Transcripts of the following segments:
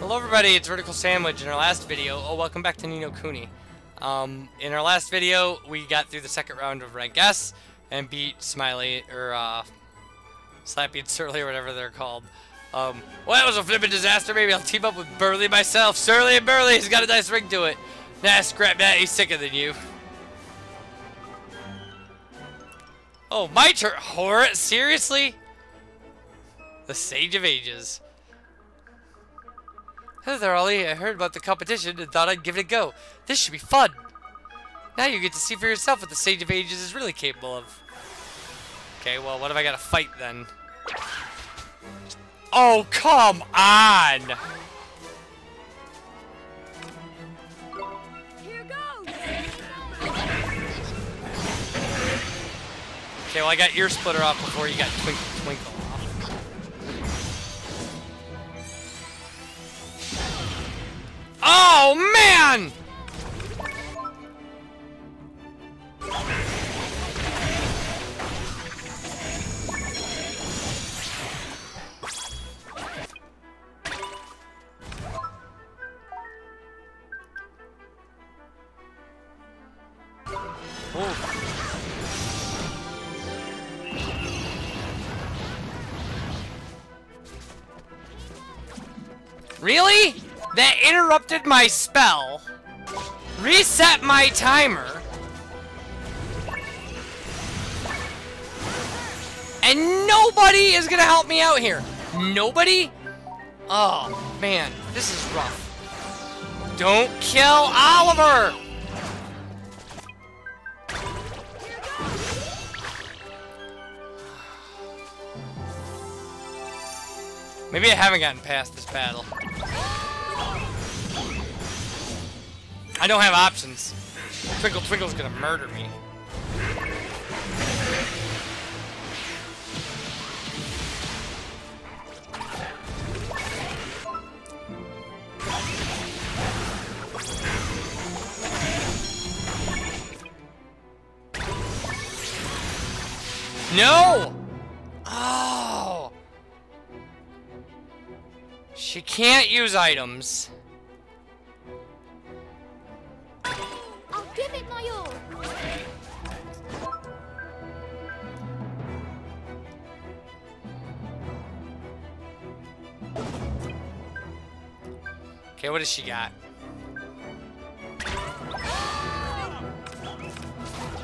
Hello everybody, it's Vertical Sandwich. In our last video, welcome back to Kuni. In our last video, we got through the second round of Rank S and beat Smiley, or Slappy and Surly, or whatever they're called. Well, that was a flippin' disaster. Maybe I'll team up with Burly myself. Surly and Burly, he's got a nice ring to it. Nah, scrap that, he's sicker than you. Oh, my turn. Horace, seriously? The Sage of Ages. Hello there, Ollie. I heard about the competition and thought I'd give it a go. This should be fun. Now you get to see for yourself what the Sage of Ages is really capable of. Okay, well, what have I got to fight then? Oh, come on! Here goes. Okay, well, I got Ear Splitter off before you got Twinkle off. Oh, man! Really? That interrupted my spell, reset my timer, and nobody is gonna help me out here. Nobody? Oh, man, this is rough. Don't kill Oliver! Maybe I haven't gotten past this battle. I don't have options. Twinkle Twinkle's gonna murder me. No! Oh! She can't use items. I'll give it my all. Okay, what does she got?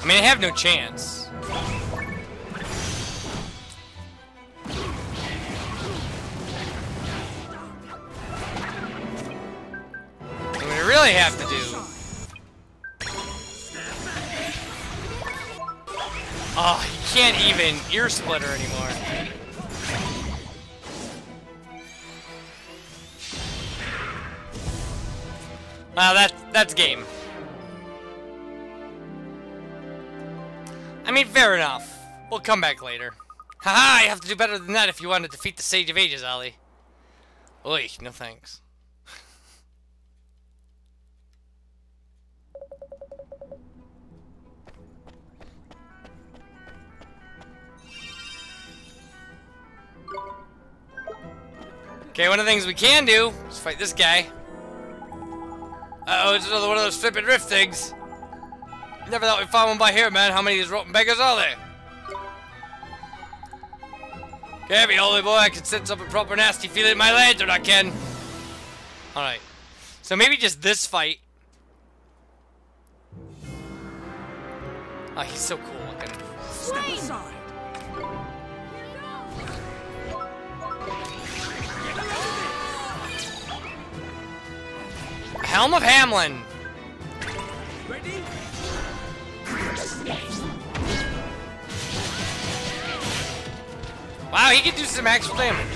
I mean, I have no chance. What I really have to do... Oh, he can't even Ear Splitter anymore. Well, that's game. I mean, fair enough. We'll come back later. Haha, you have to do better than that if you want to defeat the Sage of Ages, Ollie. Oy, no thanks. Okay, one of the things we can do is fight this guy. Uh-oh, it's another one of those flippin' rift things. Never thought we'd find one by here, man. How many of these rotten beggars are there? Can't be, holy boy. I can sense up a proper nasty feeling in my lantern, I can. Alright. So maybe just this fight. Oh, he's so cool looking. Step aside. Helm of Hamlin. Ready? Wow, he can do some actual damage.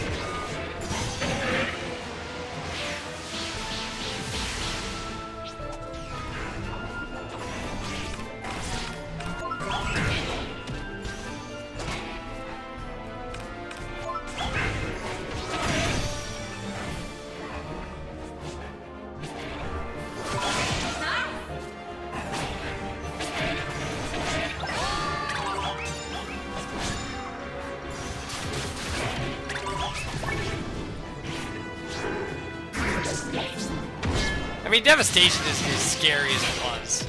I mean, devastation isn't as scary as it was.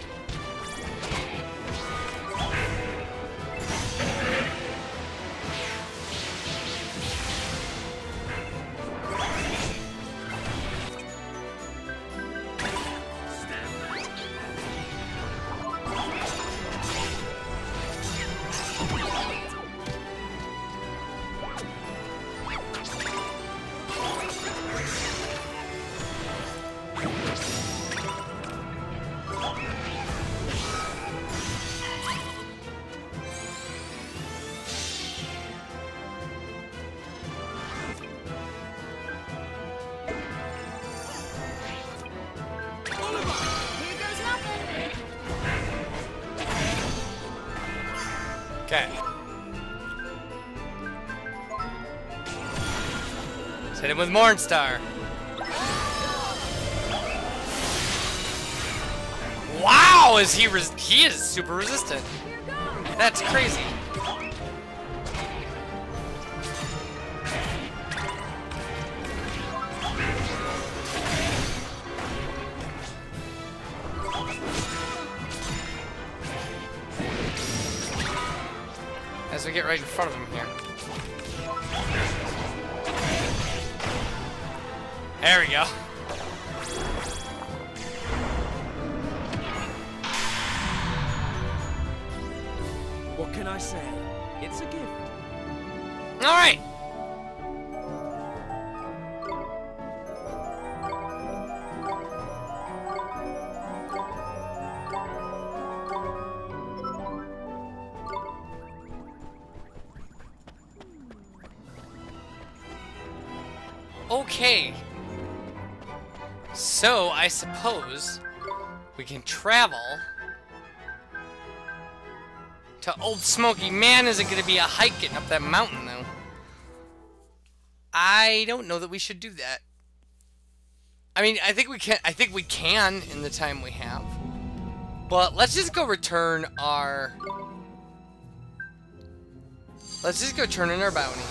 Okay. Let's hit him with Mornstar. Wow, he is super resistant. That's crazy. As we get right in front of him here. There we go. What can I say? It's a gift. All right. Okay. So, I suppose we can travel to Old Smoky. Man, is it going to be a hike getting up that mountain, though. I don't know that we should do that. I mean, I think we can in the time we have. But let's just go return our... Let's just go turn in our bounty.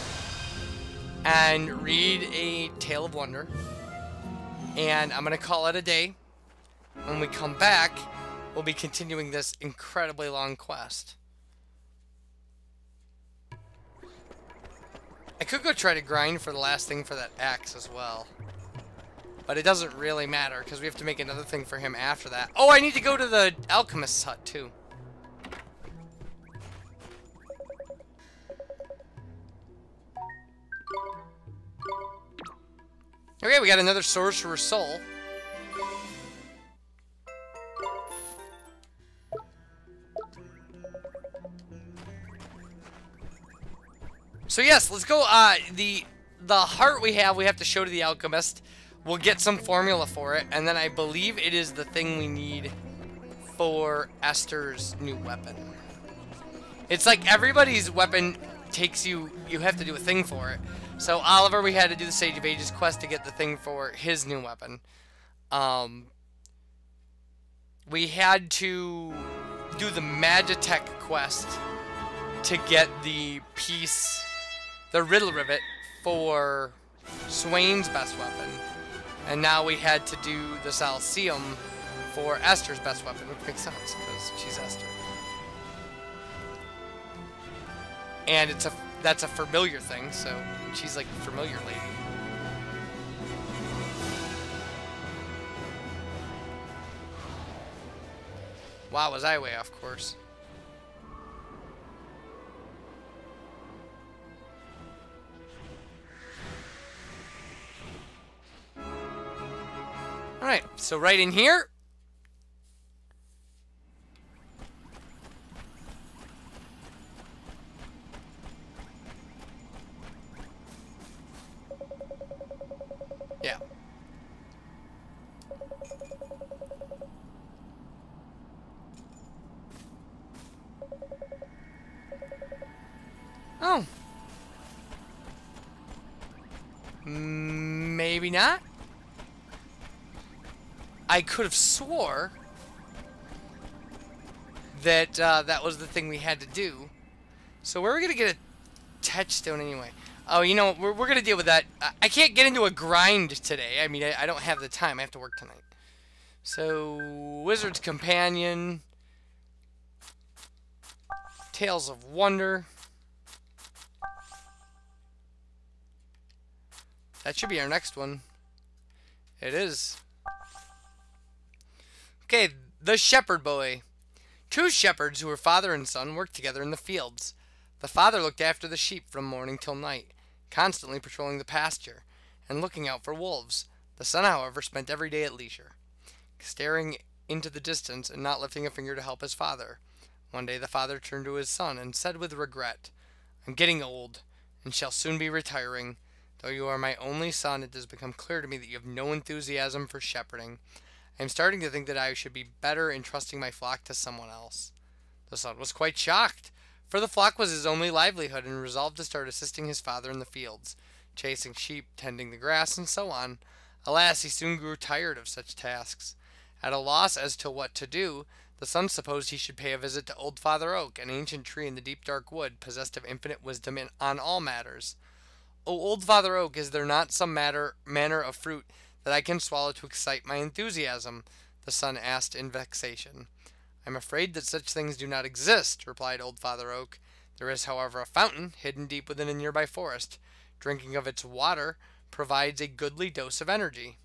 And read a Tale of Wonder. And I'm going to call it a day. When we come back, we'll be continuing this incredibly long quest. I could go try to grind for the last thing for that axe as well. But it doesn't really matter, because we have to make another thing for him after that. Oh, I need to go to the alchemist's hut, too. Okay, we got another Sorcerer's Soul. So yes, let's go. The heart we have to show to the alchemist. We'll get some formula for it, and then I believe it is the thing we need for Esther's new weapon. It's like everybody's weapon takes you have to do a thing for it. So Oliver, we had to do the Sage of Ages quest to get the thing for his new weapon. We had to do the Magitech quest to get the piece, the Riddle Rivet, for Swain's best weapon. And now we had to do the Salceum for Esther's best weapon, which makes sense, because she's Esther. And that's a familiar thing, so she's like a familiar lady. Wow, was I way off course. Alright, so right in here. Yeah. Oh. Maybe not. I could have swore that that was the thing we had to do. So where are we going to get a touchstone anyway? Oh, you know, we're gonna deal with that. I can't get into a grind today. I mean, I don't have the time. I have to work tonight. So, Wizard's Companion, Tales of Wonder. That should be our next one. It is. Okay, The Shepherd Boy. Two shepherds who were father and son worked together in the fields. The father looked after the sheep from morning till night, constantly patrolling the pasture and looking out for wolves. The son, however, spent every day at leisure, staring into the distance and not lifting a finger to help his father. One day the father turned to his son and said with regret, "I'm getting old, and shall soon be retiring. Though you are my only son, it has become clear to me that you have no enthusiasm for shepherding. I am starting to think that I should be better entrusting my flock to someone else." The son was quite shocked, for the flock was his only livelihood, and resolved to start assisting his father in the fields, chasing sheep, tending the grass, and so on. Alas, he soon grew tired of such tasks. At a loss as to what to do, the son supposed he should pay a visit to old Father Oak, an ancient tree in the deep dark wood, possessed of infinite wisdom on all matters. "O old Father Oak, is there not some manner of fruit that I can swallow to excite my enthusiasm?" the son asked in vexation. "I'm afraid that such things do not exist," replied old Father Oak. "There is, however, a fountain hidden deep within a nearby forest. Drinking of its water provides a goodly dose of energy."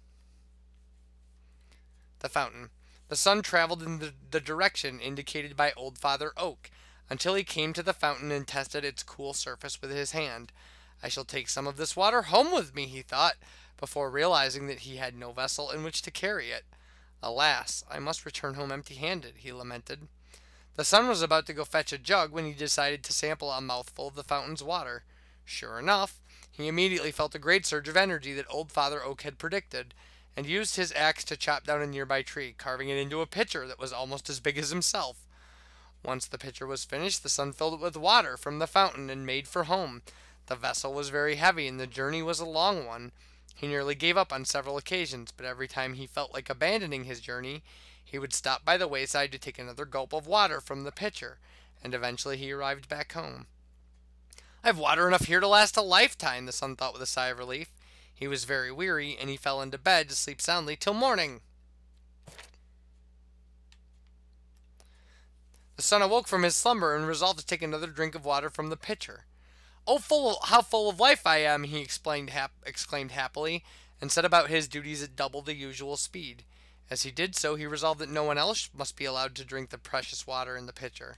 The fountain. The son traveled in the direction indicated by old Father Oak, until he came to the fountain and tested its cool surface with his hand. "I shall take some of this water home with me," he thought, before realizing that he had no vessel in which to carry it. "Alas, I must return home empty-handed," he lamented. The son was about to go fetch a jug when he decided to sample a mouthful of the fountain's water. Sure enough, he immediately felt a great surge of energy that old Father Oak had predicted, and used his axe to chop down a nearby tree, carving it into a pitcher that was almost as big as himself. Once the pitcher was finished, the son filled it with water from the fountain and made for home. The vessel was very heavy, and the journey was a long one. He nearly gave up on several occasions, but every time he felt like abandoning his journey, he would stop by the wayside to take another gulp of water from the pitcher, and eventually he arrived back home. "I have water enough here to last a lifetime," the son thought with a sigh of relief. He was very weary, and he fell into bed to sleep soundly till morning. The son awoke from his slumber and resolved to take another drink of water from the pitcher. "Oh, how full of life I am!" he exclaimed happily, and set about his duties at double the usual speed. As he did so, he resolved that no one else must be allowed to drink the precious water in the pitcher.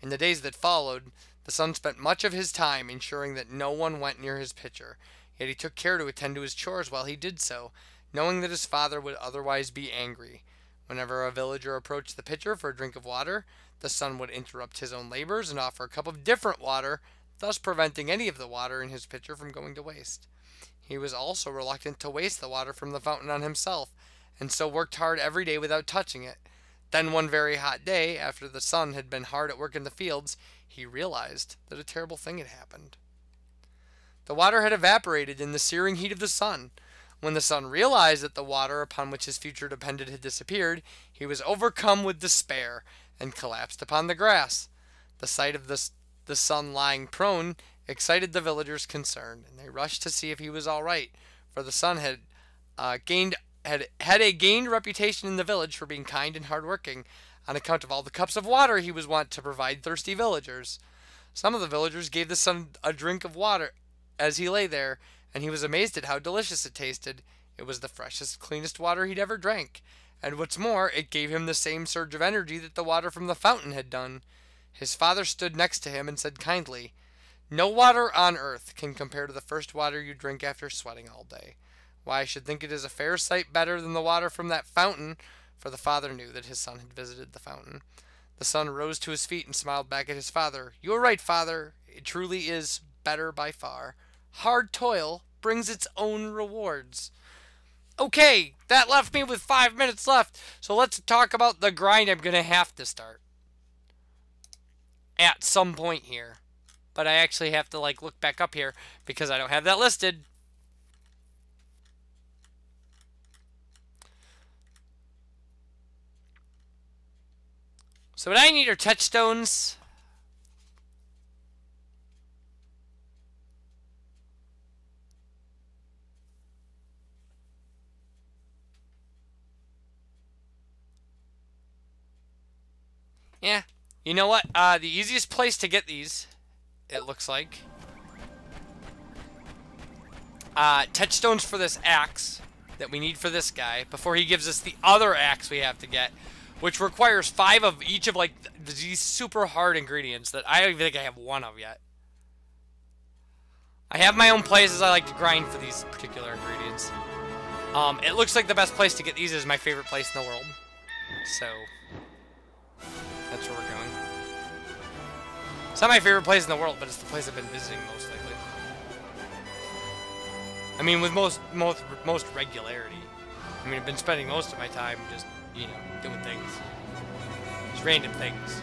In the days that followed, the son spent much of his time ensuring that no one went near his pitcher, yet he took care to attend to his chores while he did so, knowing that his father would otherwise be angry. Whenever a villager approached the pitcher for a drink of water, the son would interrupt his own labors and offer a cup of different water, thus preventing any of the water in his pitcher from going to waste. He was also reluctant to waste the water from the fountain on himself, and so worked hard every day without touching it. Then one very hot day, after the son had been hard at work in the fields, he realized that a terrible thing had happened. The water had evaporated in the searing heat of the sun. When the son realized that the water upon which his future depended had disappeared, he was overcome with despair, and collapsed upon the grass. The sight of the son lying prone excited the villagers concerned, and they rushed to see if he was all right, for the son had a gained reputation in the village for being kind and hardworking, on account of all the cups of water he was wont to provide thirsty villagers. Some of the villagers gave the son a drink of water as he lay there, and he was amazed at how delicious it tasted. It was the freshest, cleanest water he'd ever drank, and what's more, it gave him the same surge of energy that the water from the fountain had done. His father stood next to him and said kindly, "No water on earth can compare to the first water you drink after sweating all day. Why, I should think it is a fair sight better than the water from that fountain," for the father knew that his son had visited the fountain. The son rose to his feet and smiled back at his father. "You are right, father. It truly is better by far. Hard toil brings its own rewards." Okay, that left me with 5 minutes left, so let's talk about the grind I'm going to have to start at some point here. But I actually have to look back up here because I don't have that listed. So what I need are touchstones. Yeah. You know what? The easiest place to get these, it looks like. Touchstones for this axe that we need for this guy before he gives us the other axe we have to get, which requires 5 of each of like these super hard ingredients that I don't even think I have 1 of yet. I have my own places I like to grind for these particular ingredients. It looks like the best place to get these is my favorite place in the world. So, that's where we're going. It's not my favorite place in the world, but it's the place I've been visiting most lately. I mean, with most regularity. I mean, I've been spending most of my time just, you know, doing things. Just random things.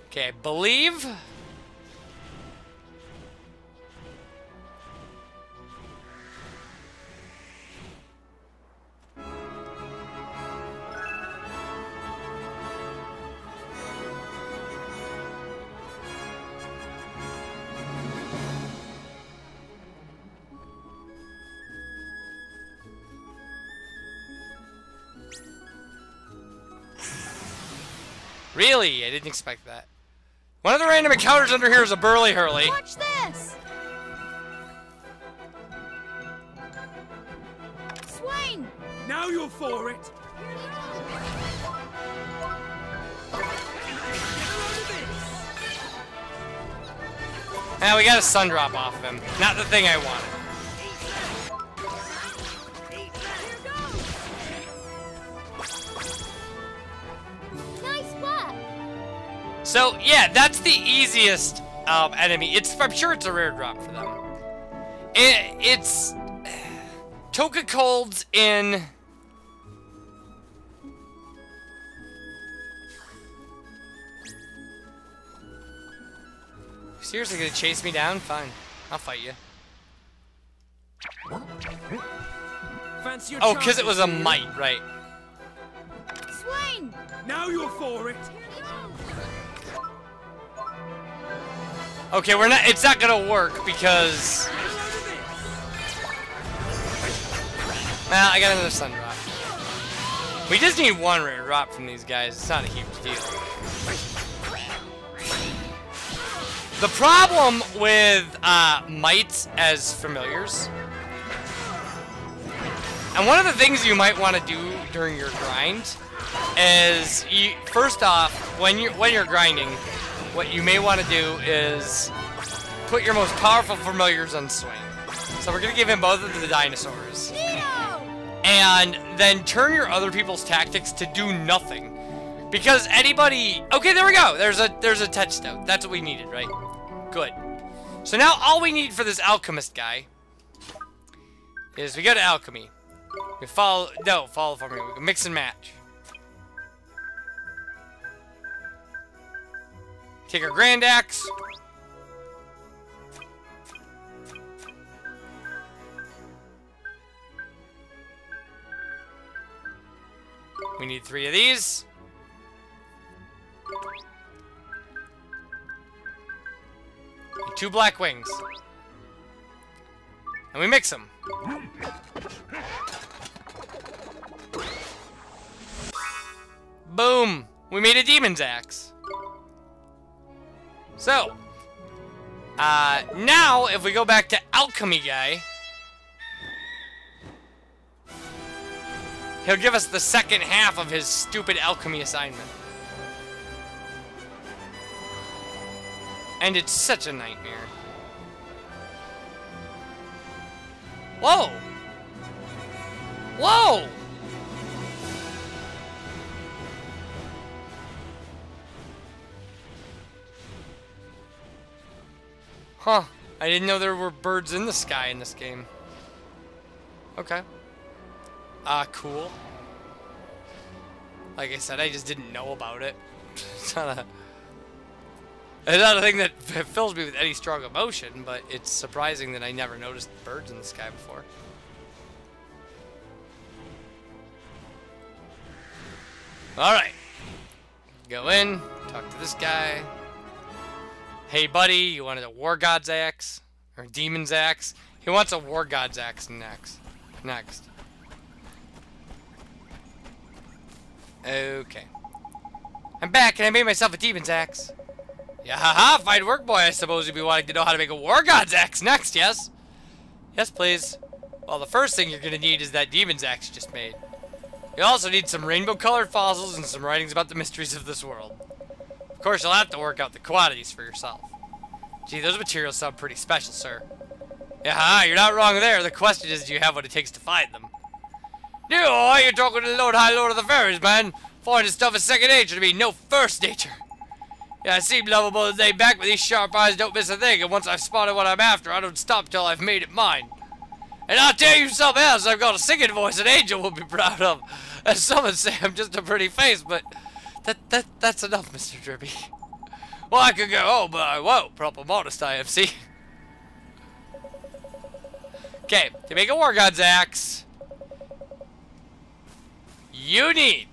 Okay, I believe... Really? I didn't expect that. One of the random encounters under here is a burly hurley. Watch this! Swain! Now you're for it! Now we got a sun drop off of him. Not the thing I wanted. Nice work! So, yeah, that's the easiest enemy. I'm sure it's a rare drop for them. It's... Toka Colds in... Seriously gonna chase me down? Fine. I'll fight you. Fancy your Oh, because it was a chances, mite, right. Swain! Now you're for it! Okay, it's not gonna work because... Well, I got another sun drop. We just need 1 rare drop from these guys. It's not a huge deal. The problem with mites as familiars, and one of the things you might want to do during your grind, is first off, when you're grinding, what you may want to do is put your most powerful familiars on Swain. So we're gonna give him both of the dinosaurs, and then turn your other people's tactics to do nothing, because anybody. Okay, there we go. There's a touchstone. That's what we needed, right? Good. So now all we need for this alchemist guy is we go to alchemy. We follow for me. We can mix and match. Take our grand axe. We need 3 of these. And 2 black wings. And we mix them. Boom! We made a demon's axe. So, now if we go back to alchemy guy, he'll give us the second half of his stupid alchemy assignment. And it's such a nightmare. Whoa! Whoa! Huh. I didn't know there were birds in the sky in this game. Okay. Cool. Like I said, I just didn't know about it. It's not a thing that fills me with any strong emotion, but it's surprising that I never noticed birds in the sky before. Alright. Go in, talk to this guy. Hey buddy, you wanted a war god's axe? Or demon's axe? He wants a War God's axe next. Okay. I'm back, and I made myself a demon's axe. Yeah, haha, fine work, boy. I suppose you'd be wanting to know how to make a War God's axe next, yes? Yes, please. Well, the first thing you're going to need is that demon's axe you just made. You'll also need some rainbow-colored fossils and some writings about the mysteries of this world. Of course, you'll have to work out the quantities for yourself. Gee, those materials sound pretty special, sir. Yeah, you're not wrong there. The question is, do you have what it takes to find them? No, you're talking to the High Lord of the Fairies, man. Finding stuff is second nature to me, no first nature. Yeah, I seem lovable the day back, but these sharp eyes don't miss a thing, and once I've spotted what I'm after, I don't stop till I've made it mine. And I'll tell you something else, I've got a singing voice an angel will be proud of. As some would say, I'm just a pretty face, but that's enough, Mr. Drippy. Well, I could go home, but I won't. Proper modest I am, see? Okay, to make a War God's axe, you need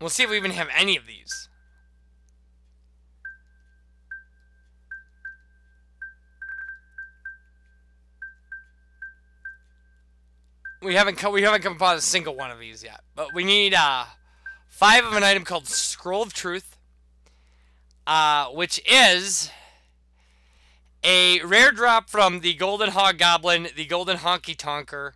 we'll see if we even have any of these. We haven't come upon a single one of these yet. But we need 5 of an item called Scroll of Truth, which is a rare drop from the Golden Hobgoblin, the Golden Honky Tonker.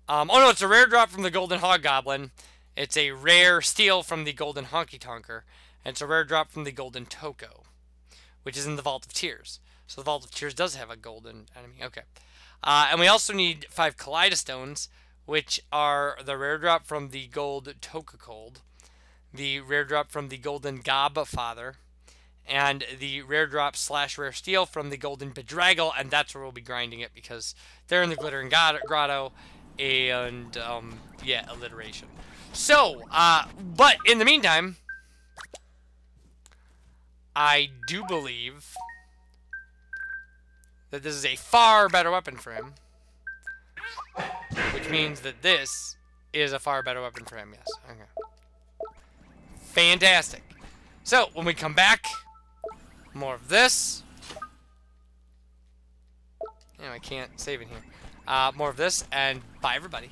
Oh no, it's a rare drop from the Golden Hobgoblin. It's a rare steal from the Golden Honky Tonker. And it's a rare drop from the Golden Toko, which is in the Vault of Tears. So the Vault of Tears does have a golden enemy. Okay. And we also need 5 Kaleidostones, which are the rare drop from the Gold Tokakold, the rare drop from the Golden Gaba Father, and the rare drop / rare steal from the Golden Bedraggle, and that's where we'll be grinding it because they're in the Glittering Grotto, and, yeah, alliteration. So, but in the meantime, I do believe that this is a far better weapon for him, which means that this is a far better weapon for him, yes. Okay. Fantastic. So, when we come back, more of this. You know, I can't save it here. More of this, and bye, everybody.